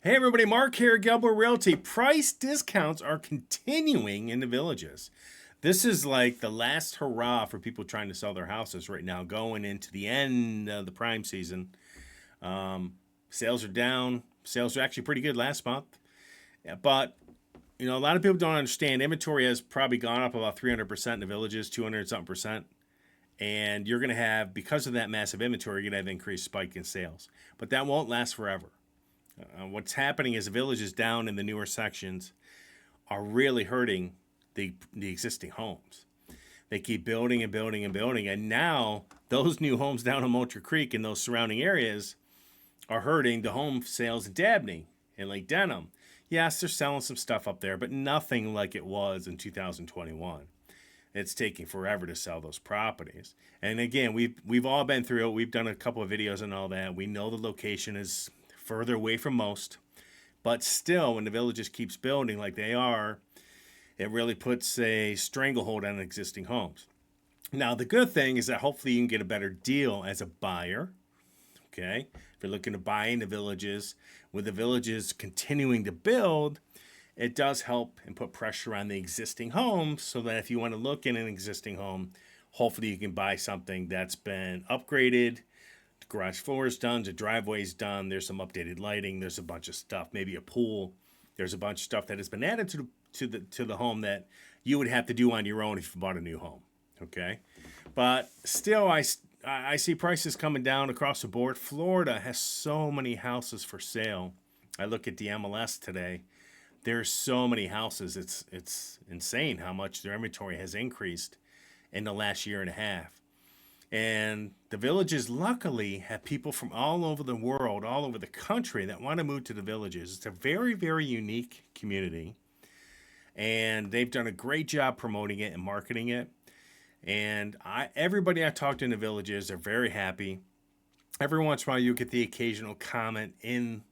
Hey everybody, Mark here, Gilbo Realty. Price discounts are continuing in the villages. This is like the last hurrah for people trying to sell their houses right now, going into the end of the prime season. Sales are down. Sales are actually pretty good last month. Yeah, but a lot of people don't understand. Inventory has probably gone up about 300% in the villages, 200 something percent. And you're going to have, because of that massive inventory, you're going to have an increased spike in sales. But that won't last forever. What's happening is the villages down in the newer sections are really hurting the existing homes. They keep building and building and building, and now those new homes down in Moultrie Creek and those surrounding areas are hurting the home sales in Dabney and Lake Denham. Yes, they're selling some stuff up there, but nothing like it was in 2021. It's taking forever to sell those properties. And again, we've all been through it. We've done a couple of videos and all that. We know the location is further away from most, but still, when the villages keeps building like they are, it really puts a stranglehold on existing homes. Now, the good thing is that hopefully you can get a better deal as a buyer. Okay, if you're looking to buy in the villages, with the villages continuing to build, it does help and put pressure on the existing homes so that if you want to look in an existing home, hopefully you can buy something that's been upgraded. The garage floor is done, the driveway is done, there's some updated lighting, there's a bunch of stuff, maybe a pool. There's a bunch of stuff that has been added to the home that you would have to do on your own if you bought a new home. Okay, but still, I see prices coming down across the board. Florida has so many houses for sale. I look at the MLS today. There's so many houses. It's insane how much their inventory has increased in the last year and a half. And the villages luckily have people from all over the world, all over the country that want to move to the villages. It's a very, very unique community. And they've done a great job promoting it and marketing it. And everybody I talked to in the villages are very happy. Every once in a while, you get the occasional comment in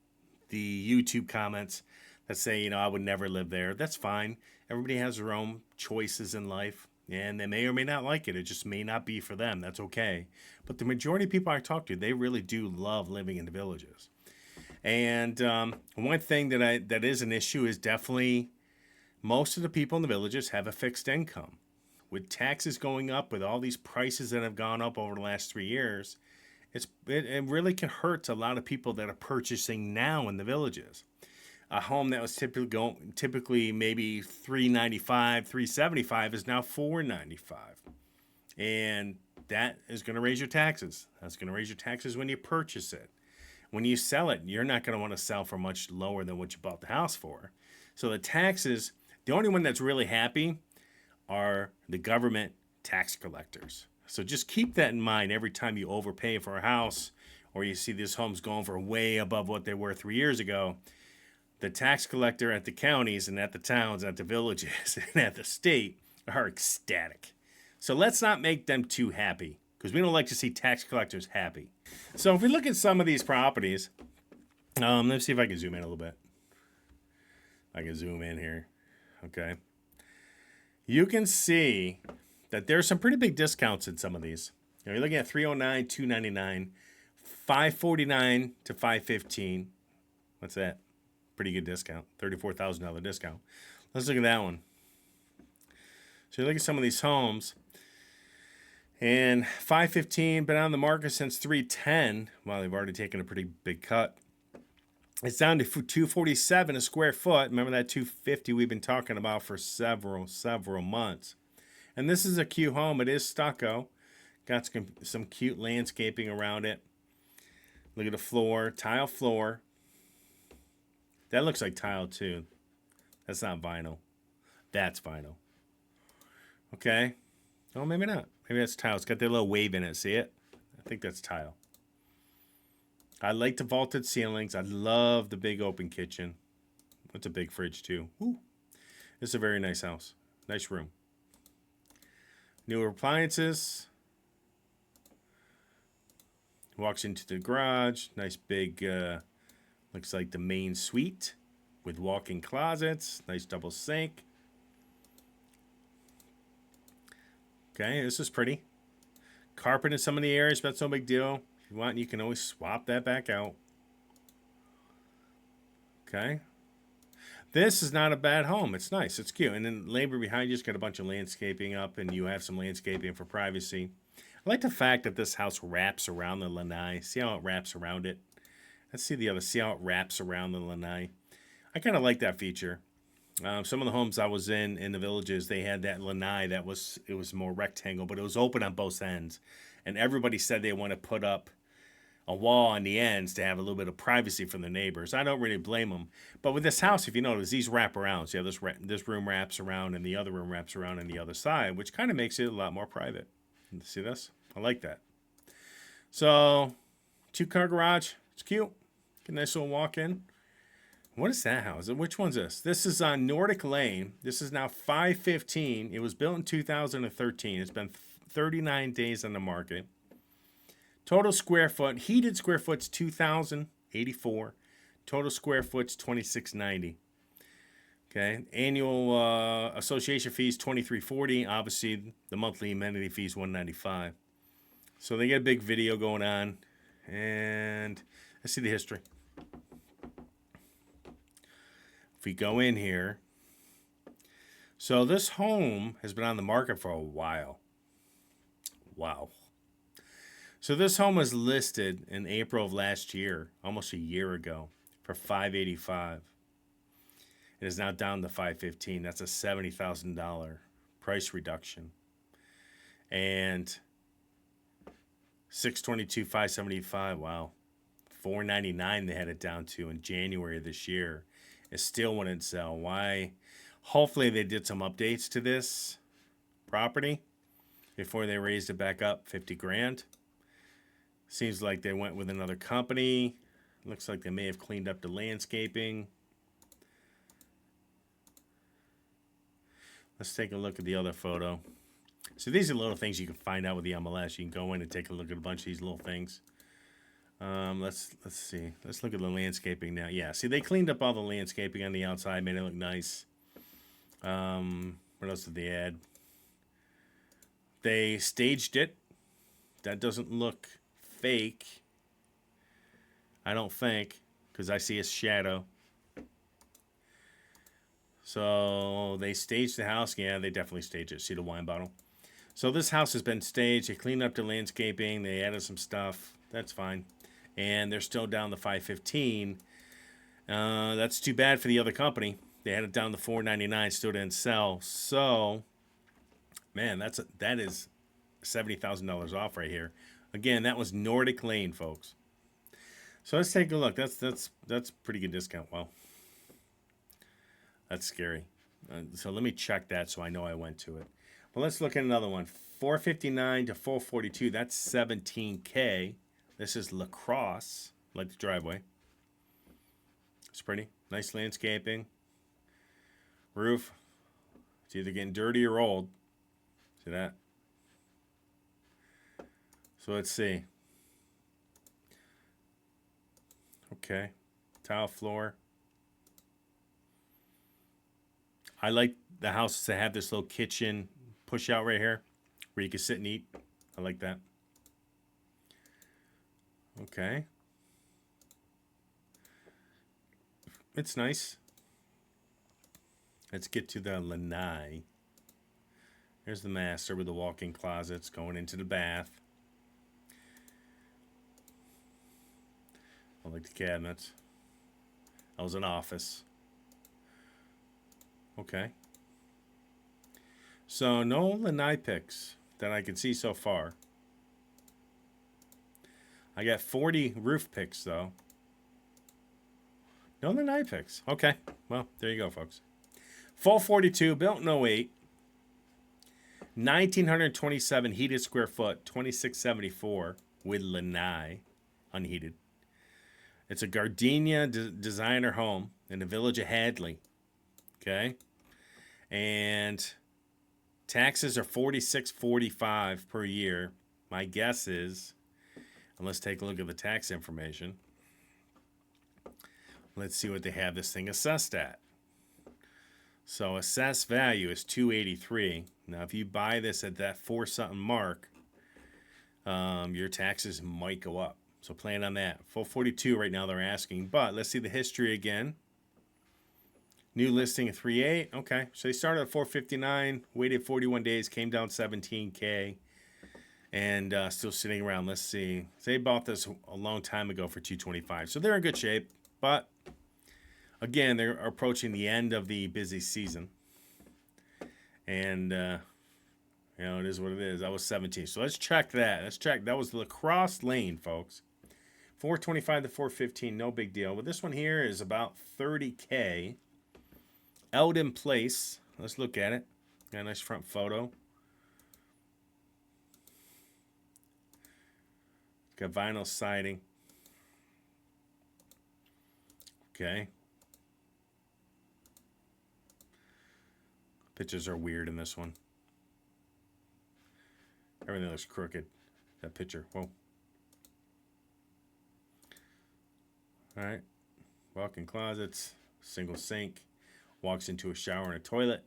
the YouTube comments that say, I would never live there. That's fine. Everybody has their own choices in life, and they may or may not like it. It just may not be for them. That's okay. But the majority of people I talk to, they really do love living in the villages. And one thing that is an issue is definitely most of the people in the villages have a fixed income. With taxes going up, with all these prices that have gone up over the last 3 years, it really can hurt a lot of people that are purchasing now in the villages. A home that was typically maybe $395, $375 is now $495, and that is going to raise your taxes. That's going to raise your taxes when you purchase it. When you sell it, you're not going to want to sell for much lower than what you bought the house for. So the taxes, the only one that's really happy are the government tax collectors. So just keep that in mind every time you overpay for a house or you see these homes going for way above what they were 3 years ago. The tax collector at the counties and at the towns, at the villages, and at the state are ecstatic. So let's not make them too happy because we don't like to see tax collectors happy. So if we look at some of these properties, let's see if I can zoom in a little bit. I can zoom in here. Okay. You can see that there's some pretty big discounts in some of these. You're looking at 309, 299, 549 to 515. What's that? Pretty good discount. $34,000 discount. Let's look at that one. So you look at some of these homes, and 515 been on the market since 310. Well, they've already taken a pretty big cut. It's down to 247 a square foot. Remember that 250 we've been talking about for several months. And this is a cute home. It is stucco. Got some cute landscaping around it. Look at the floor, tile floor. That looks like tile too. That's not vinyl. That's vinyl. Okay. Oh, maybe not. Maybe that's tile. It's got that little wave in it. See it? I think that's tile. I like the vaulted ceilings. I love the big open kitchen. It's a big fridge too. Woo. It's a very nice house. Nice room. Newer appliances. Walks into the garage. Nice big, looks like the main suite with walk-in closets. Nice double sink. Okay, this is pretty. Carpet in some of the areas, but that's no big deal. If you want, you can always swap that back out. Okay. This is not a bad home. It's nice. It's cute. And then labor behind you's got a bunch of landscaping up, and you have some landscaping for privacy. I like the fact that this house wraps around the lanai. See how it wraps around it? Let's see the other. See how it wraps around the lanai. I kind of like that feature. Some of the homes I was in the villages, they had that lanai that was more rectangle, but it was open on both ends, and everybody said they want to put up a wall on the ends to have a little bit of privacy from the neighbors. I don't really blame them. But with this house, if you notice, these wrap around. So you have this room wraps around and the other room wraps around on the other side, which kind of makes it a lot more private. See this? I like that. So, 2-car garage. It's cute. Get a nice little walk-in. What is that house? Which one's this? This is on Nordic Lane. This is now 515. It was built in 2013. It's been 39 days on the market. Total square foot, heated square foot's 2,084. Total square foot's 2,690. Okay, annual association fees 2,340. Obviously, the monthly amenity fees 195. So they get a big video going on, and let's see the history. If we go in here, so this home has been on the market for a while. Wow. So this home was listed in April of last year, almost a year ago, for $585. It is now down to $515. That's a $70,000 price reduction. And $622, $575. Wow, $499 they had it down to in January of this year. It still wouldn't sell. Why? Hopefully they did some updates to this property before they raised it back up 50 grand. Seems like they went with another company. Looks like they may have cleaned up the landscaping. Let's take a look at the other photo. So these are little things you can find out with the MLS. You can go in and take a look at a bunch of these little things. Let's see. Let's look at the landscaping now. Yeah, see, they cleaned up all the landscaping on the outside, made it look nice. What else did they add? They staged it. That doesn't look fake, I don't think, because I see a shadow. So they staged the house. Yeah, they definitely staged it. See the wine bottle? So this house has been staged. They cleaned up the landscaping. They added some stuff. That's fine. And they're still down to $515. That's too bad for the other company. They had it down to $499. Still didn't sell. So, man, that is $70,000 off right here. Again, that was Nordic Lane, folks. So let's take a look. That's pretty good discount. Well, that's scary. So let me check that so I know I went to it. But let's look at another one. $459 to $442. That's $17K. This is La Crosse, like the driveway. It's pretty. Nice landscaping. Roof. It's either getting dirty or old. See that? So let's see. Okay. Tile floor. I like the house to have this little kitchen push out right here where you can sit and eat. I like that. Okay. It's nice. Let's get to the lanai. There's the master with the walk-in closets going into the bath. I like the cabinets. That was an office. Okay. So no lanai picks that I can see so far. I got 40 roof picks though. No lanai picks. Okay. Well, there you go, folks. Full 42, built in 08. 1,927 heated square foot, 2,674 with lanai, unheated. It's a gardenia designer home in the village of Hadley. Okay? And taxes are $46.45 per year. My guess is, and let's take a look at the tax information. Let's see what they have this thing assessed at. So assessed value is $283. Now, if you buy this at that 4-something mark, your taxes might go up. So plan on that. Full 42 right now they're asking. But let's see the history again. New listing at 3.8. Okay, so they started at 459, waited 41 days, came down 17K, and still sitting around. Let's see. They bought this a long time ago for 225, so they're in good shape. But again, they're approaching the end of the busy season, and it is what it is. That was 17. So let's check that. Let's check. That was Lacrosse Lane, folks. 425 to 415, no big deal. But this one here is about 30K. Eldon Place. Let's look at it. Got a nice front photo. Got vinyl siding. Okay. Pictures are weird in this one. Everything looks crooked. That picture. Whoa. All right. Walk-in closets. Single sink. Walks into a shower and a toilet.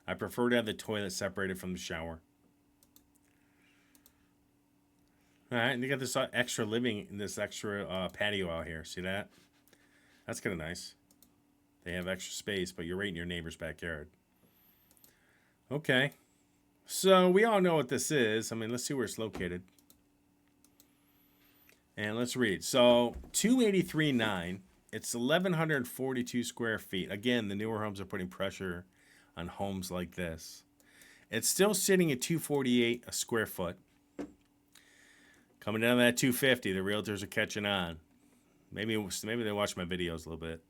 I prefer to have the toilet separated from the shower. All right. And they got this extra patio out here. See that? That's kind of nice. They have extra space, but you're right in your neighbor's backyard. Okay. So we all know what this is. I mean, let's see where it's located. And let's read. So 283.9. It's 1,142 square feet. Again, the newer homes are putting pressure on homes like this. It's still sitting at 248 a square foot. Coming down to that 250. The realtors are catching on. Maybe they watch my videos a little bit.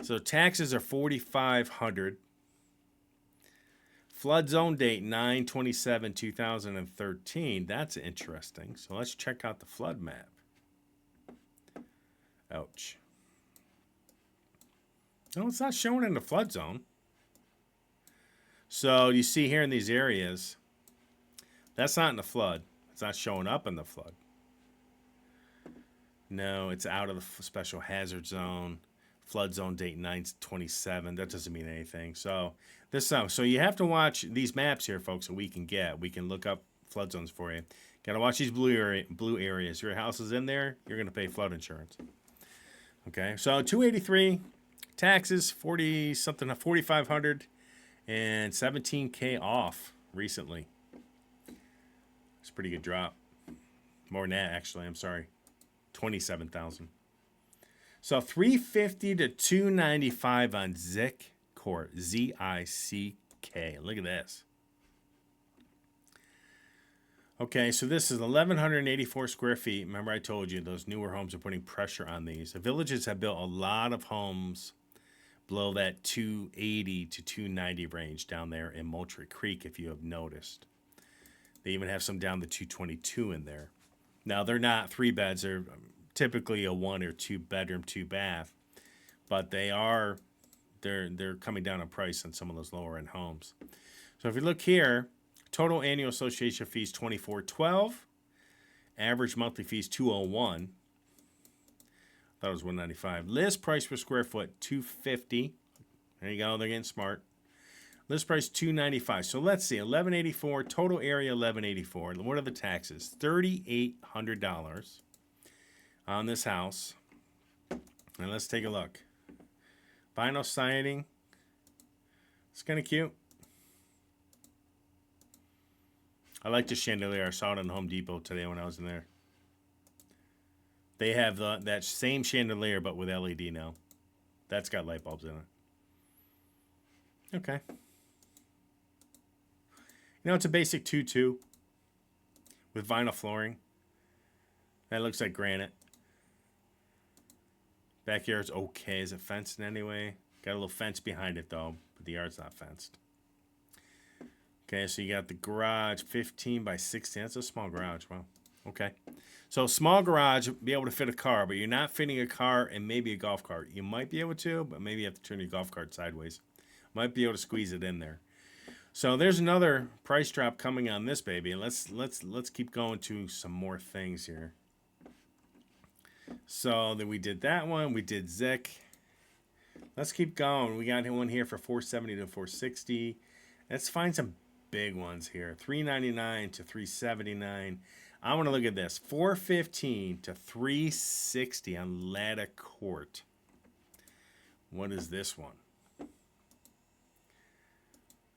So taxes are $4,500. Flood zone date 9/27/2013. That's interesting. So let's check out the flood map. Ouch. No, it's not showing in the flood zone. So you see here in these areas, that's not in the flood. It's not showing up in the flood. No, it's out of the special hazard zone. Flood zone date 9/27. That doesn't mean anything. So you have to watch these maps here, folks, that we can get. We can look up flood zones for you. Got to watch these blue areas. Your house is in there, you're going to pay flood insurance. Okay, so 283, taxes 4,500, and 17K off recently. It's a pretty good drop. More than that, actually. I'm sorry, 27,000. So 350 to 295 on Zick Court, Z-I-C-K. Look at this. Okay, so this is 1,184 square feet. Remember I told you those newer homes are putting pressure on these. The villages have built a lot of homes below that 280 to 290 range down there in Moultrie Creek, if you have noticed. They even have some down to 222 in there. Now, they're not 3 beds. They're typically a 1 or 2 bedroom, 2 bath. But they're coming down in price on some of those lower end homes. So if you look here, total annual association fees $24.12. Average monthly fees $201. Thought it was $195. List price per square foot $250. There you go. They're getting smart. List price $295. So let's see. $1,184. Total area $1,184. What are the taxes? $3,800 on this house. And let's take a look. Vinyl siding. It's kind of cute. I like the chandelier. I saw it in Home Depot today when I was in there. They have that same chandelier, but with LED now. That's got light bulbs in it. Okay. It's a basic 2-2 with vinyl flooring. That looks like granite. Backyard's okay. Is it fenced in any way? Got a little fence behind it, though, but the yard's not fenced. Okay, so you got the garage, 15 by 16. That's a small garage. Wow. Okay. So small garage, be able to fit a car, but you're not fitting a car and maybe a golf cart. You might be able to, but maybe you have to turn your golf cart sideways. Might be able to squeeze it in there. So there's another price drop coming on this baby. Let's keep going to some more things here. So then we did that one. We did Zick. Let's keep going. We got one here for $470 to $460. Let's find some big ones here. $399 to $379. I want to look at this. $415 to $360 on Latta Court. What is this one?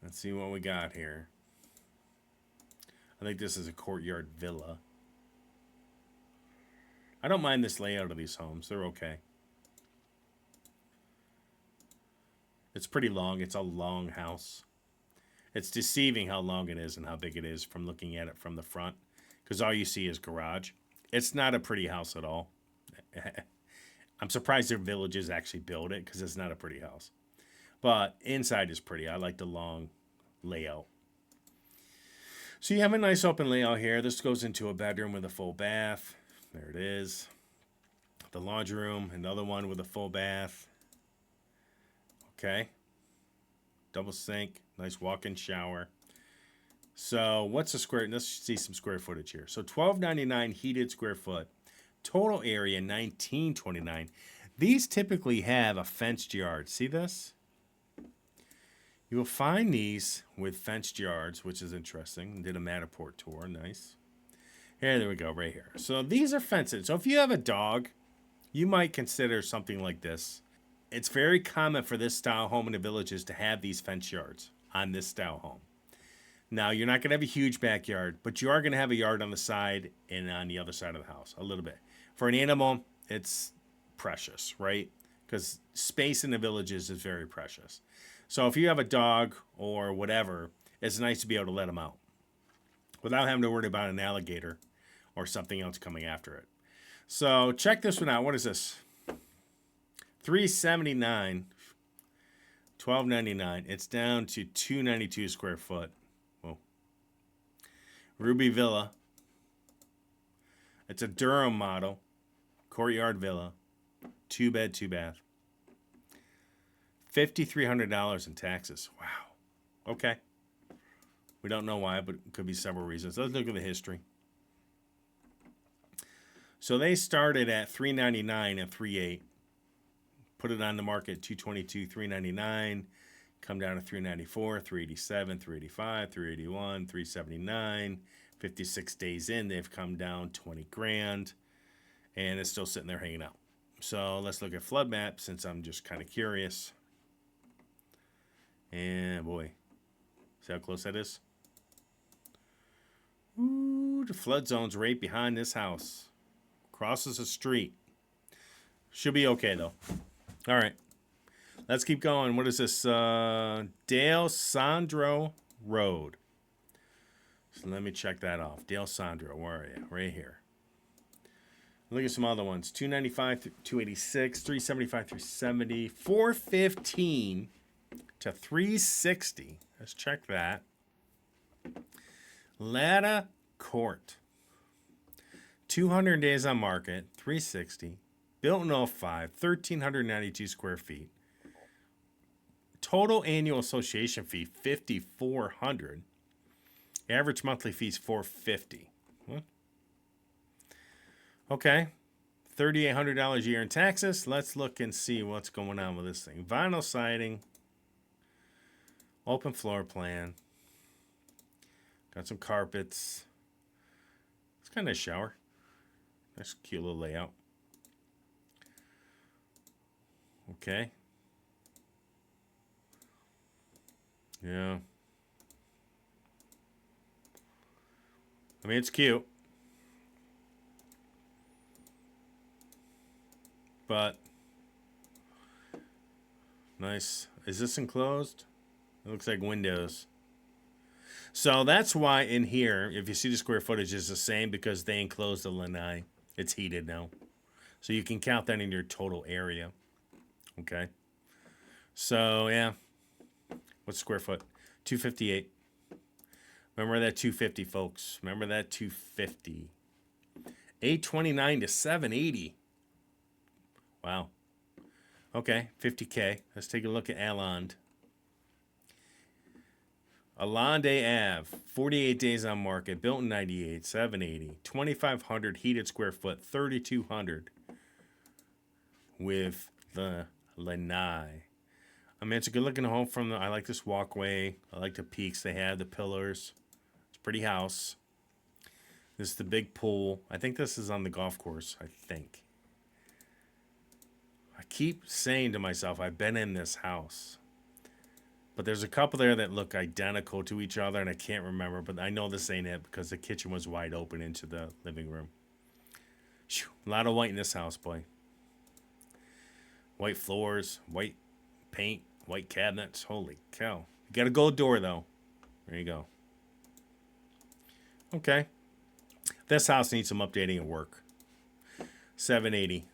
Let's see what we got here. I think this is a courtyard villa. I don't mind this layout of these homes. They're okay. It's pretty long. It's a long house. It's deceiving how long it is and how big it is from looking at it from the front, because all you see is garage. It's not a pretty house at all. I'm surprised their villages actually build it, because it's not a pretty house. But inside is pretty. I like the long layout. So you have a nice open layout here. This goes into a bedroom with a full bath. There it is. The laundry room, another one with a full bath. Okay. Double sink, nice walk-in shower. So what's the square? Let's see some square footage here. So $12.99 heated square foot. Total area $19.29. These typically have a fenced yard. See this? You will find these with fenced yards, which is interesting. Did a Matterport tour. Nice. Here, there we go, right here. So these are fenced. So if you have a dog, you might consider something like this. It's very common for this style home in the villages to have these fenced yards on this style home. Now, you're not going to have a huge backyard, but you are going to have a yard on the side and on the other side of the house, a little bit. For an animal, it's precious, right? Because space in the villages is very precious. So if you have a dog or whatever, it's nice to be able to let them out without having to worry about an alligator or something else coming after it. So check this one out. What is this? $379, $12.99. It's down to $292 square foot. Whoa. Ruby Villa. It's a Durham model. Courtyard villa. 2-bed, 2-bath. $5,300 in taxes. Wow. Okay. We don't know why, but it could be several reasons. Let's look at the history. So they started at $399 and $3.8. Put it on the market $222, $399. Come down to $394, $387, $385, $381, $379. 56 days in, they've come down 20 grand, and it's still sitting there hanging out. So let's look at flood map, since I'm just kind of curious. And boy, see how close that is? Ooh, the flood zone's right behind this house. Crosses the street. Should be okay though. All right, let's keep going. What is this? Dale Sandro Road. So let me check that off. Dale Sandro, where are you? Right here. Look at some other ones. 295, 286, 375, 370, 415 to 360. Let's check that. Latta Court. 200 days on market, 360. Built in 05, 1,392 square feet. Total annual association fee, $5,400. Average monthly fees, $450. What? Okay. $3,800 a year in taxes. Let's look and see what's going on with this thing. Vinyl siding. Open floor plan. Got some carpets. It's kind of a shower. Nice, cute little layout. Okay. Yeah. I mean, it's cute. But nice. Is this enclosed? It looks like windows. So that's why in here, if you see the square footage is the same, because they enclosed the lanai. It's heated now. So you can count that in your total area. Okay. So, yeah. What's square foot? 258. Remember that 250, folks. Remember that 250. 829 to 780. Wow. Okay, 50K. Let's take a look at Allende. Allende Ave, 48 days on market, built in 98, 780. 2,500 heated square foot, 3,200 with the lanai. I mean, it's a good looking home from the, I like this walkway. I like the peaks they have, the pillars. It's a pretty house. This is the big pool. I think this is on the golf course, I think. I keep saying to myself, I've been in this house. But there's a couple there that look identical to each other, and I can't remember. But I know this ain't it because the kitchen was wide open into the living room. Whew, a lot of white in this house, boy. White floors, white paint, white cabinets. Holy cow. You got a gold door, though. There you go. Okay. This house needs some updating and work. $780.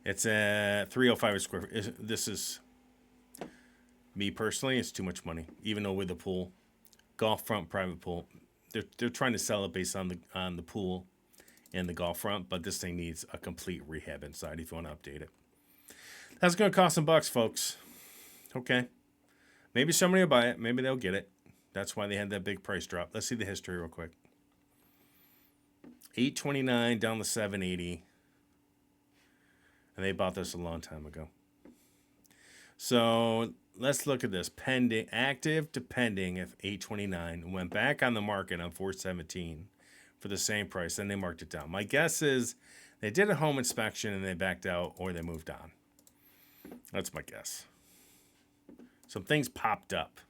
It's a 305 a square foot. This is, me personally, it's too much money. Even though with the pool, golf front, private pool, they're trying to sell it based on the pool and the golf front, but this thing needs a complete rehab inside if you want to update it. That's going to cost some bucks, folks. Okay. Maybe somebody will buy it. Maybe they'll get it. That's why they had that big price drop. Let's see the history real quick. $829 down to $780. And they bought this a long time ago. So let's look at this. Pending, active to pending at $829. Went back on the market on $417 for the same price. Then they marked it down. My guess is they did a home inspection and they backed out or they moved on. That's my guess. Some things popped up.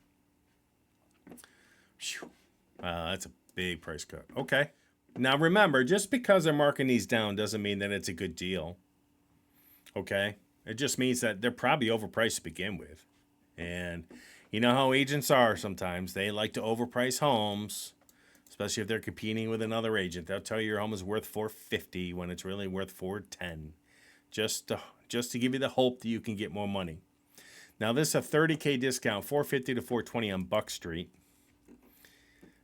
That's a big price cut. Okay. Now remember, just because they're marking these down doesn't mean that it's a good deal. Okay? It just means that they're probably overpriced to begin with. And you know how agents are sometimes. They like to overprice homes, especially if they're competing with another agent. They'll tell you your home is worth $450 when it's really worth $410. Just to give you the hope that you can get more money. Now this is a $30K discount, $450 to $420 on Buck Street.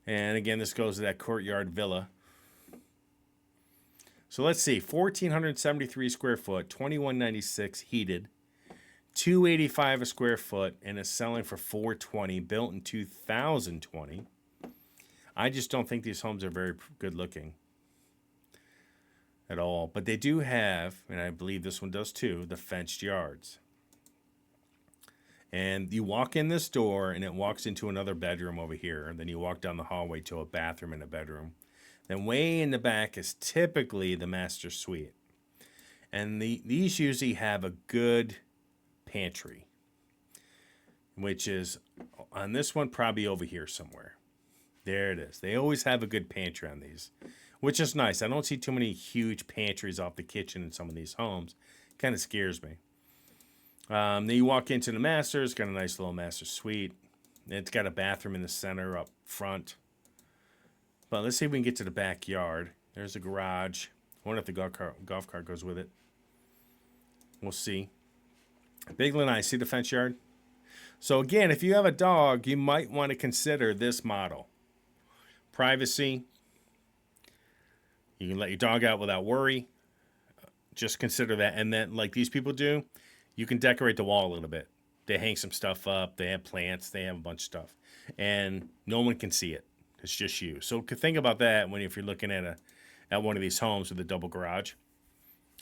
And again, this goes to that courtyard villa. So let's see, 1,473 square foot, $2,196 heated, $285 a square foot, and it's selling for $420, built in 2020. I just don't think these homes are very good looking at all. But they do have, and I believe this one does too, the fenced yards. And you walk in this door, and it walks into another bedroom over here. And then you walk down the hallway to a bathroom and a bedroom. Then way in the back is typically the master suite. And these usually have a good pantry, which is on this one probably over here somewhere. There it is. They always have a good pantry on these, which is nice. I don't see too many huge pantries off the kitchen in some of these homes. Kind of scares me. Then you walk into the master. It's got a nice little master suite. It's got a bathroom in the center up front. But let's see if we can get to the backyard. There's a garage. I wonder if the golf cart goes with it. We'll see. Big lanai. See the fence yard? So again, if you have a dog, you might want to consider this model. Privacy. You can let your dog out without worry. Just consider that. And then, like these people do, you can decorate the wall a little bit. They hang some stuff up. They have plants. They have a bunch of stuff. And no one can see it. It's just you. So think about that if you're looking at one of these homes with a double garage.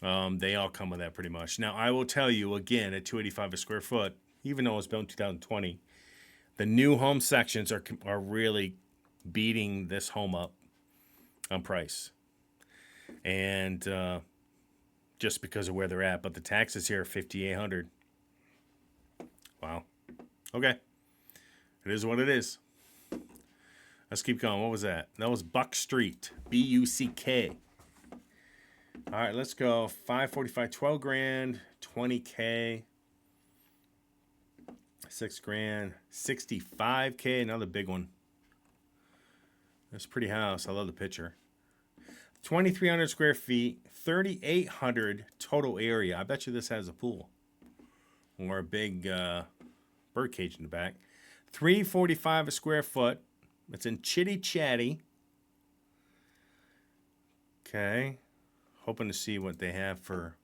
They all come with that pretty much. Now, I will tell you, again, at $285 a square foot, even though it was built in 2020, the new home sections are really beating this home up on price. And just because of where they're at. But the taxes here are $5,800. Wow. Okay. It is what it is. Let's keep going. What was that? That was Buck Street. B-U-C-K. All right, let's go. 545, 12 grand, 20K, 6 grand, 65K, another big one. That's a pretty house. I love the picture. 2,300 square feet, 3,800 total area. I bet you this has a pool or a big bird cage in the back. 345 a square foot. It's in Chitty Chatty. Okay. Hoping to see what they have for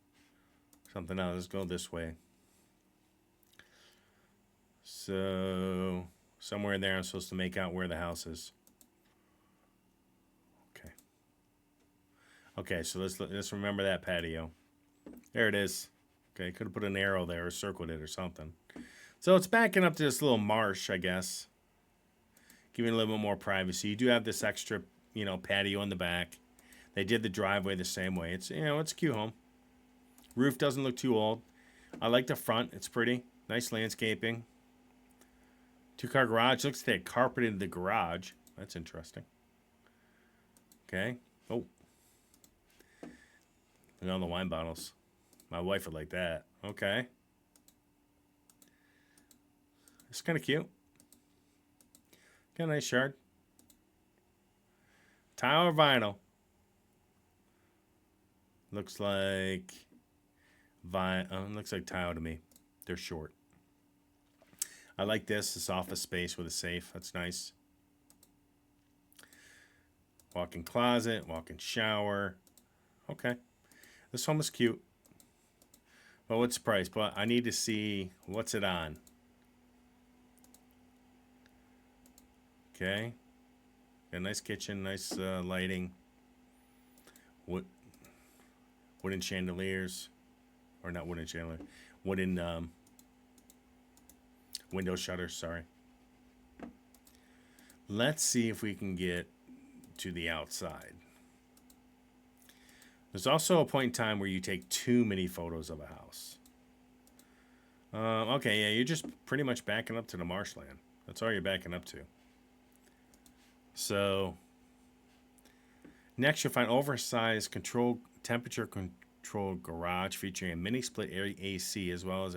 something else. Let's go this way. So, somewhere in there I'm supposed to make out where the house is. Okay. Okay, so let's remember that patio. There it is. Okay, could have put an arrow there or circled it or something. So it's backing up to this little marsh, I guess. Giving a little bit more privacy. You do have this extra, patio in the back. They did the driveway the same way. It's, it's a cute home. Roof doesn't look too old. I like the front. It's pretty. Nice landscaping. Two-car garage. Looks like they carpeted the garage. That's interesting. Okay. Oh. Look at all the wine bottles. My wife would like that. Okay. It's kind of cute. Got a nice yard. Tile or vinyl? Looks like looks like tile to me. They're short. I like this office space with a safe. That's nice. Walk-in closet, walk-in shower. Okay. This home is cute. Well, what's the price? But I need to see what's it on. Okay. Got a nice kitchen, nice lighting. Wooden chandeliers. Or not wooden chandelier. Wooden window shutters, sorry. Let's see if we can get to the outside. There's also a point in time where you take too many photos of a house. Okay, yeah, you're just pretty much backing up to the marshland. That's all you're backing up to. So, next you'll find oversized temperature controlled garage featuring a mini split AC as well as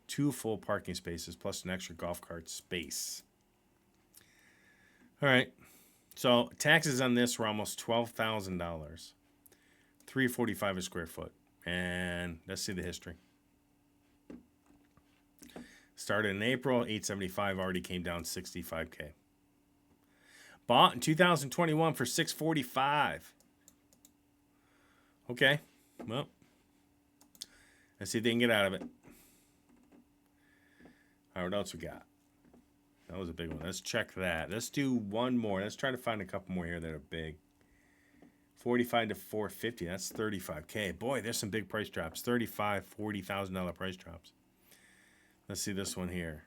2 full parking spaces plus an extra golf cart space. All right. So taxes on this were almost $12,000. $345 a square foot. And let's see the history. Started in April, $875, already came down $65K. Bought in 2021 for $645. Okay. Well, let's see if they can get out of it. All right, what else we got? That was a big one. Let's check that. Let's do one more. Let's try to find a couple more here that are big. 45 to 450. That's $35K. Boy, there's some big price drops. $35,000, $40,000 price drops. Let's see this one here.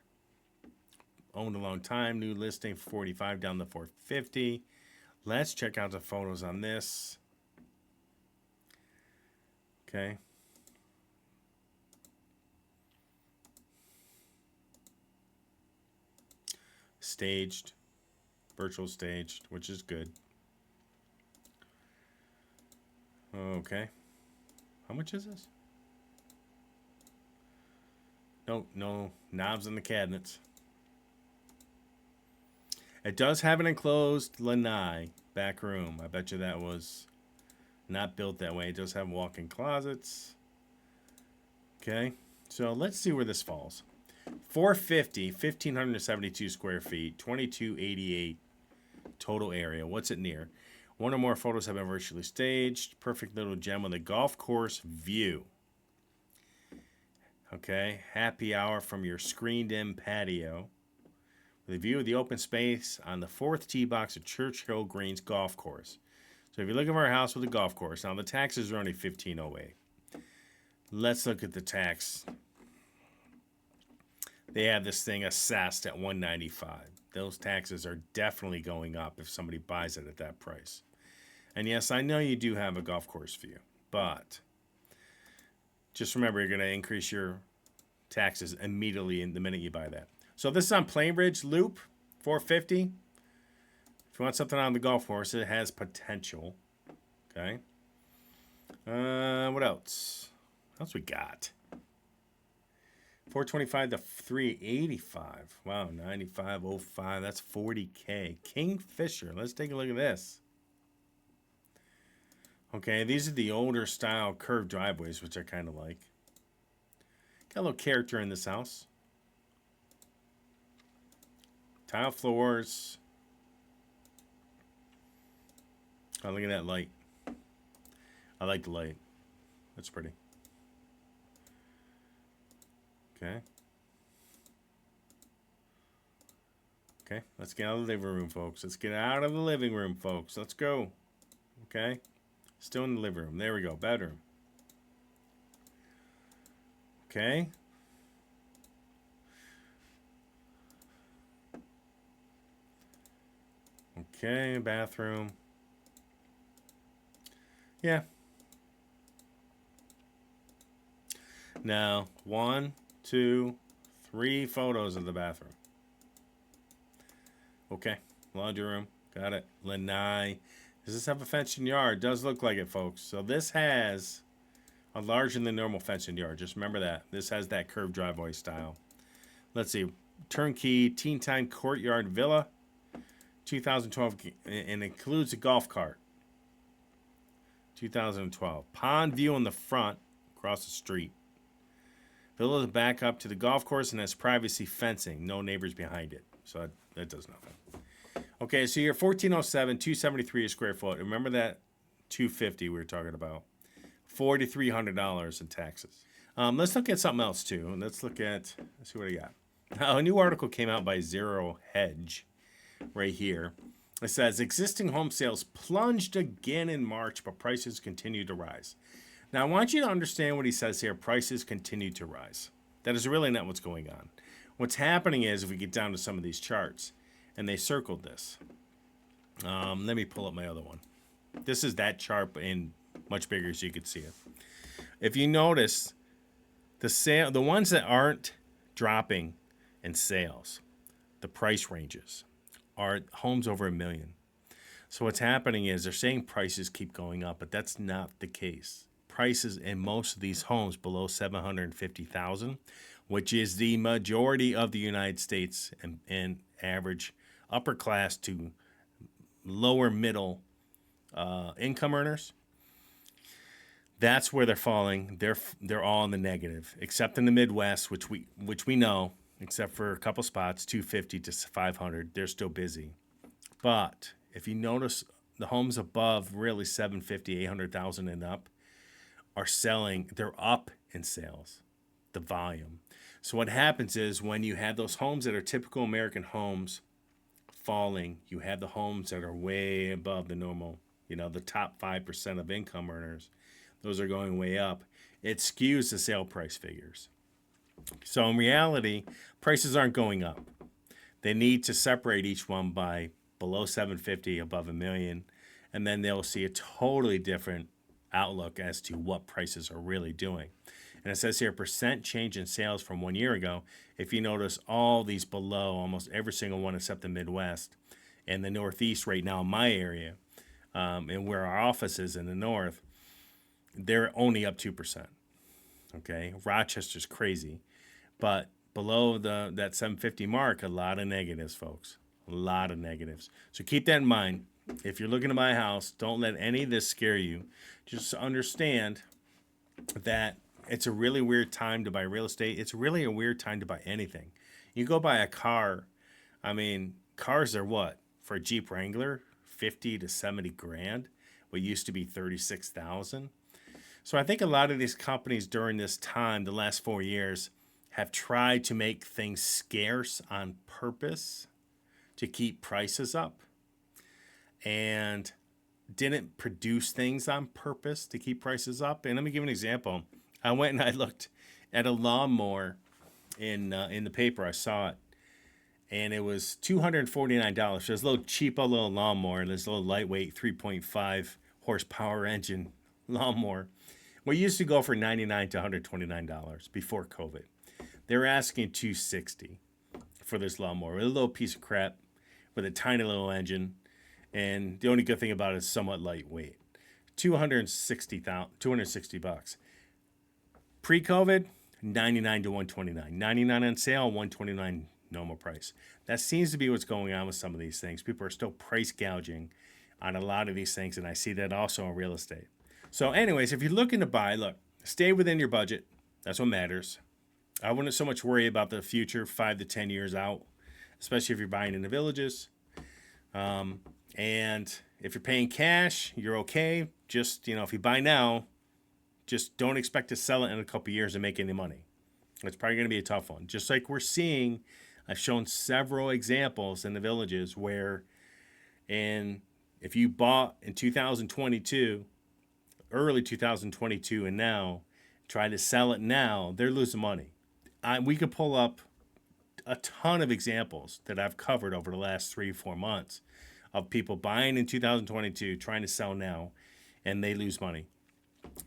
Owned a long time. New listing 45 down to 450. Let's check out the photos on this. Okay. Staged, virtual staged, which is good. Okay. How much is this? No knobs in the cabinets. It does have an enclosed lanai back room. I bet you that was not built that way. It does have walk-in closets. Okay. So let's see where this falls. 450, 1,572 square feet, 2,288 total area. What's it near? One or more photos have been virtually staged. Perfect little gem with a golf course view. Okay, happy hour from your screened-in patio. With a view of the open space on the 4th tee box of Churchill Greens Golf Course. So if you're looking for a house with a golf course, now the taxes are only $1,508. Let's look at the tax. They have this thing assessed at $195. Those taxes are definitely going up if somebody buys it at that price. And yes, I know you do have a golf course view, but just remember you're going to increase your taxes immediately in the minute you buy that. So this is on Plain Ridge Loop, 450. If you want something on the golf course, it has potential. Okay. What else? What else we got? 425 to 385. Wow, 9505. That's $40K. Kingfisher. Let's take a look at this. Okay, these are the older style curved driveways, which I kind of like. Got a little character in this house. Tile floors. Oh, look at that light. I like the light. That's pretty. Okay. Okay, let's get out of the living room, folks. Let's get out of the living room, folks. Let's go. Okay. Still in the living room. There we go. Bedroom. Okay. Okay, bathroom. Yeah. Now, 1, 2, 3 photos of the bathroom. Okay. Laundry room. Got it. Lanai. Does this have a fenced yard? Does look like it, folks. So this has a larger than normal fenced yard. Just remember that. This has that curved driveway style. Let's see. Turnkey teen time courtyard villa. 2012 and includes a golf cart. 2012. Pond view in the front across the street. Villa is back up to the golf course and has privacy fencing. No neighbors behind it. So that does nothing. Okay, so you're 1407, 273 a square foot. Remember that 250 we were talking about. $4,300 in taxes. Let's look at something else too. Let's see what I got. Now, a new article came out by Zero Hedge right here. It says existing home sales plunged again in March, but prices continue to rise. Now, I want you to understand what he says here. Prices continue to rise. That is really not what's going on. What's happening is, if we get down to some of these charts, and they circled this. Let me pull up my other one. This is that chart in much bigger so you can see it. If you notice, the ones that aren't dropping in sales, the price ranges, are homes over $1 million. So what's happening is they're saying prices keep going up, but that's not the case. Prices in most of these homes below $750,000, which is the majority of the United States and average upper class to lower middle income earners. That's where they're falling. They're all in the negative, except in the Midwest, which we know, except for a couple spots, 250 to 500, they're still busy. But if you notice, the homes above really 750, 800,000 and up are selling. They're up in sales, the volume. So what happens is when you have those homes that are typical American homes falling, you have the homes that are way above the normal, the top 5% of income earners. Those are going way up. It skews the sale price figures. So in reality, prices aren't going up. They need to separate each one by below 750, above $1 million, and then they'll see a totally different outlook as to what prices are really doing. And it says here, percent change in sales from 1 year ago. If you notice, all these below, almost every single one except the Midwest and the Northeast right now in my area, and where our office is in the North, they're only up 2%. Okay, Rochester's crazy, but below that 750 mark, a lot of negatives, folks. A lot of negatives. So keep that in mind. If you're looking to buy a house, don't let any of this scare you. Just understand that it's a really weird time to buy real estate. It's really a weird time to buy anything. You go buy a car. I mean, cars are what? For a Jeep Wrangler, 50 to 70 grand. What used to be 36,000. So I think a lot of these companies during this time, the last 4 years, have tried to make things scarce on purpose to keep prices up, and didn't produce things on purpose to keep prices up. And let me give an example. I went and I looked at a lawnmower in the paper. I saw it, and it was $249. So it's a little cheap, little lawnmower, and this little lightweight 3.5 horsepower engine lawnmower. We used to go for $99 to $129 before COVID. They were asking $260 for this lawnmower, a little piece of crap with a tiny little engine, and the only good thing about it is somewhat lightweight. $260. Pre-COVID, $99 to $129. $99 on sale, $129 normal price. That seems to be what's going on with some of these things. People are still price gouging on a lot of these things, and I see that also in real estate. So anyways, if you're looking to buy, look, stay within your budget. That's what matters. I wouldn't so much worry about the future 5 to 10 years out, especially if you're buying in the villages. And if you're paying cash, you're okay. Just, if you buy now, just don't expect to sell it in a couple years and make any money. It's probably going to be a tough one. Just like we're seeing, I've shown several examples in the villages where, and if you bought in 2022, early 2022 and now, try to sell it now, they're losing money. We could pull up a ton of examples that I've covered over the last 3-4 months of people buying in 2022, trying to sell now, and they lose money.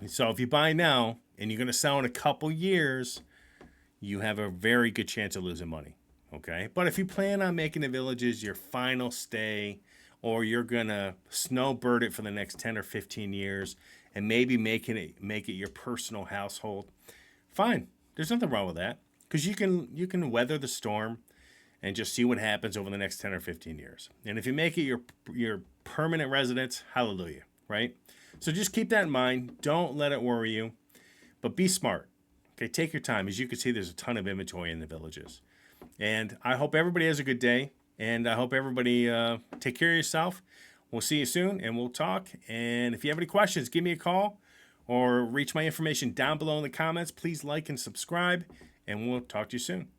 So if you buy now and you're going to sell in a couple years, you have a very good chance of losing money. Okay. But if you plan on making the villages your final stay, or you're gonna snowbird it for the next 10 or 15 years and maybe make it your personal household, fine. There's nothing wrong with that. Because you can weather the storm and just see what happens over the next 10 or 15 years. And if you make it your permanent residence, hallelujah, right? So just keep that in mind. Don't let it worry you, but be smart. Okay, take your time. As you can see, there's a ton of inventory in the villages. And I hope everybody has a good day. And I hope everybody take care of yourself. We'll see you soon and we'll talk. And if you have any questions, give me a call or reach my information down below in the comments. Please like and subscribe, and we'll talk to you soon.